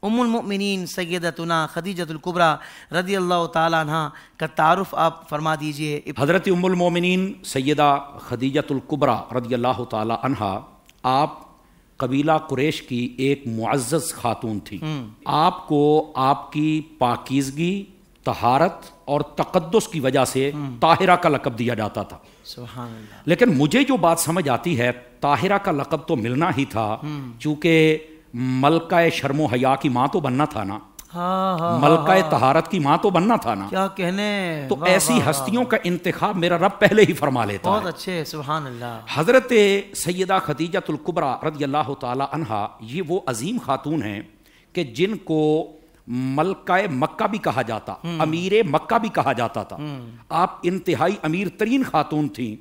ام المؤمنین سیدتنا خدیجۃ الکبریٰ رضی اللہ تعالیٰ عنہ کا تعارف آپ فرما دیجئے۔ حضرت ام المؤمنین سیدہ خدیجۃ الکبریٰ رضی اللہ تعالی عنہا آپ قبیلہ قریش کی ایک معزز خاتون تھی۔ آپ کو آپ کی پاکیزگی، طہارت اور تقدس کی وجہ سے طاہرہ کا لقب دیا جاتا تھا۔ سبحان اللہ۔ لیکن مجھے جو بات سمجھ آتی ہے، طاہرہ کا لقب تو ملنا ہی تھا، چونکہ ملکہ شرم و حیا کی ماں تو بننا تھا نا، ملکہ طہارت کی ماں تو بننا تھا نا، کیا کہنے۔ تو ایسی ہستیوں کا انتخاب میرا رب پہلے ہی فرما لیتا ہے۔ بہت اچھے، سبحان اللہ۔ حضرت سیدہ خدیجۃ الکبریٰ رضی اللہ تعالی عنہا یہ وہ عظیم خاتون ہیں کہ جن کو ملکہ مکہ بھی کہا جاتا، امیر مکہ بھی کہا جاتا تھا۔ آپ انتہائی امیر ترین خاتون تھیں،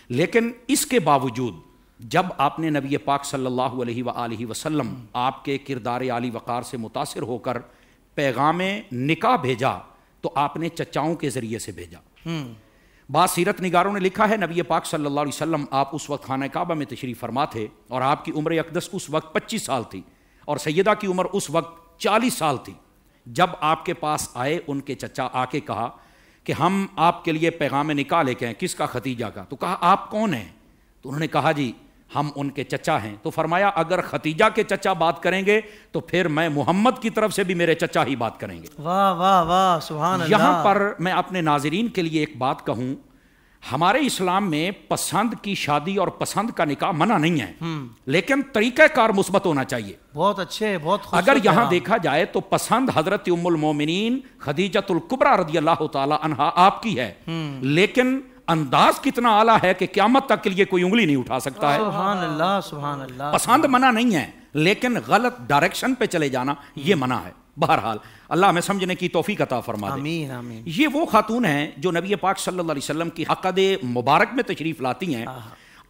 لیکن اس کے باوجود جب آپ نے نبی پاک صلی اللہ علیہ وآلہ وسلم آپ کے کردار عالی وقار سے متاثر ہو کر پیغام نکاح بھیجا تو آپ نے چچاؤں کے ذریعے سے بھیجا۔ بعض سیرت نگاروں نے لکھا ہے نبی پاک صلی اللہ علیہ وسلم آپ اس وقت خانہ کعبہ میں تشریف فرما تھے اور آپ کی عمر اقدس اس وقت 25 سال تھی اور سیدہ کی عمر اس وقت 40 سال تھی۔ جب آپ کے پاس آئے ان کے چچا آ کے کہا کہ ہم آپ کے لیے پیغام نکاح لے کے ہیں۔ کس کا؟ خدیجہ کا۔ تو کہا آپ کون ہیں؟ تو انہوں نے کہا جی ہم ان کے چچا ہیں۔ تو فرمایا اگر خدیجہ کے چچا بات کریں گے تو پھر میں محمد کی طرف سے بھی میرے چچا ہی بات کریں گے۔ واہ واہ واہ، سبحان اللہ۔ یہاں پر میں اپنے ناظرین کے لیے ایک بات کہوں، ہمارے اسلام میں پسند کی شادی اور پسند کا نکاح منع نہیں ہے، لیکن طریقہ کار مثبت ہونا چاہیے۔ بہت اچھے، بہت خوبصورت۔ اگر یہاں دیکھا جائے تو پسند حضرت ام المومنین خدیجۃ الکبریٰ رضی اللہ تعالی عنہا آپ کی ہے، لیکن انداز کتنا اعلیٰ ہے کہ قیامت تک کے لیے کوئی انگلی نہیں اٹھا سکتا ہے۔ سبحان اللہ، سبحان اللہ۔ پسند منع نہیں ہے، لیکن غلط ڈائریکشن پہ چلے جانا یہ منع ہے۔ بہرحال اللہ ہمیں سمجھنے کی توفیق عطا فرما دے۔ آمین آمین۔ یہ وہ خاتون ہیں جو نبی پاک صلی اللہ علیہ وسلم کی عقد مبارک میں تشریف لاتی ہیں،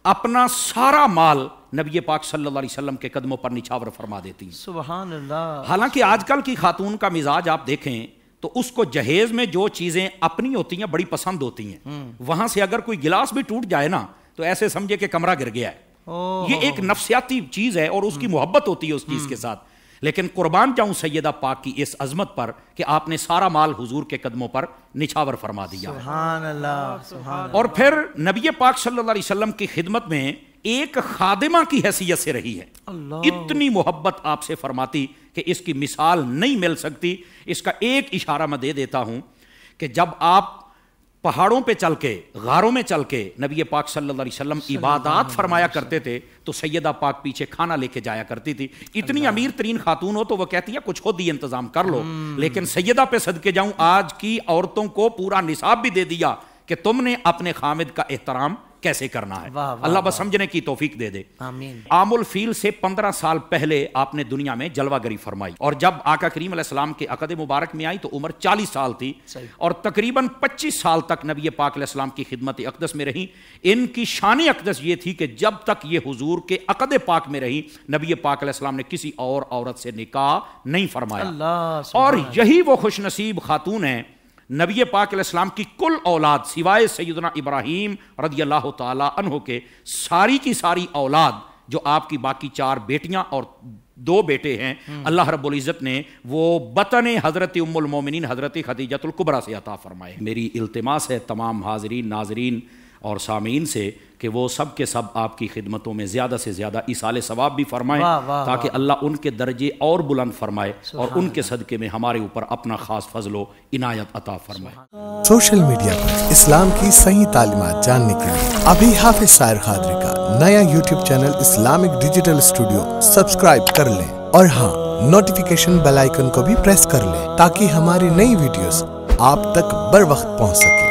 اپنا سارا مال نبی پاک صلی اللہ علیہ وسلم کے قدموں پر نچھاور فرما دیتی ہیں۔ سبحان اللہ۔ حالانکہ آج کل کی خاتون کا مزاج آپ دیکھیں تو اس کو جہیز میں جو چیزیں اپنی ہوتی ہیں بڑی پسند ہوتی ہیں، وہاں سے اگر کوئی گلاس بھی ٹوٹ جائے نا تو ایسے سمجھے کہ کمرہ گر گیا ہے۔ یہ ایک نفسیاتی چیز ہے اور اس کی محبت ہوتی ہے اس چیز کے ساتھ۔ لیکن قربان جاؤں سیدہ پاک کی اس عظمت پر کہ آپ نے سارا مال حضور کے قدموں پر نچھاور فرما دیا۔ سبحان اللہ، سبحان اللہ۔ اور پھر نبی پاک صلی اللہ علیہ وسلم کی خدمت میں ایک خادمہ کی حیثیت سے رہی ہے۔ اتنی محبت آپ سے فرماتی کہ اس کی مثال نہیں مل سکتی۔ اس کا ایک اشارہ میں دے دیتا ہوں کہ جب آپ پہاڑوں پہ چل کے، غاروں میں چل کے نبی پاک صلی اللہ علیہ وسلم عبادات فرمایا کرتے تھے تو سیدہ پاک پیچھے کھانا لے کے جایا کرتی تھی۔ اتنی امیر ترین خاتون ہو تو وہ کہتی ہے کچھ خود ہی انتظام کر لو، لیکن سیدہ پہ صدقے جاؤں آج کی عورتوں کو پورا نصاب بھی دے دیا کہ تم نے اپنے خامد کا احترام کیسے کرنا ہے۔ اللہ بس سمجھنے کی توفیق دے دے۔ آمین۔ عام الفیل سے 15 سال پہلے آپ نے دنیا میں جلوہ گری فرمائی، اور جب آقا کریم علیہ السلام کے عقد مبارک میں آئی تو عمر 40 سال تھی، اور تقریباً 25 سال تک نبی پاک علیہ السلام کی خدمت اقدس میں رہی۔ ان کی شان اقدس یہ تھی کہ جب تک یہ حضور کے عقد پاک میں رہی نبی پاک علیہ السلام نے کسی اور عورت سے نکاح نہیں فرمایا۔ اور یہی وہ خوش نصیب خاتون ہیں نبی پاک علیہ السلام کی کل اولاد سوائے سیدنا ابراہیم رضی اللہ تعالی عنہ کے ساری کی ساری اولاد، جو آپ کی باقی 4 بیٹیاں اور 2 بیٹے ہیں، اللہ رب العزت نے وہ بطن حضرت ام المومنین حضرت خدیجۃ الکبریٰ سے عطا فرمائے۔ میری التماس ہے تمام حاضرین، ناظرین اور سامعین سے کہ وہ سب کے سب آپ کی خدمتوں میں زیادہ سے زیادہ ایصال ثواب بھی فرمائیں تاکہ اللہ ان کے درجے اور بلند فرمائے اور ان کے صدقے میں ہمارے اوپر اپنا خاص فضل و عنایت عطا فرمائے۔ سوشل میڈیا پر اسلام کی صحیح تعلیمات جاننے کے لیے ابھی حافظ سائر قادری کا نیا YouTube channel Islamic digital studio subscribe کر لیں، اور ہاں نوٹیفیکیشن بیل آئیکن کو بھی پریس کر لیں تاکہ ہماری نئی ویڈیوز آپ تک بر وقت پہنچ سکیں۔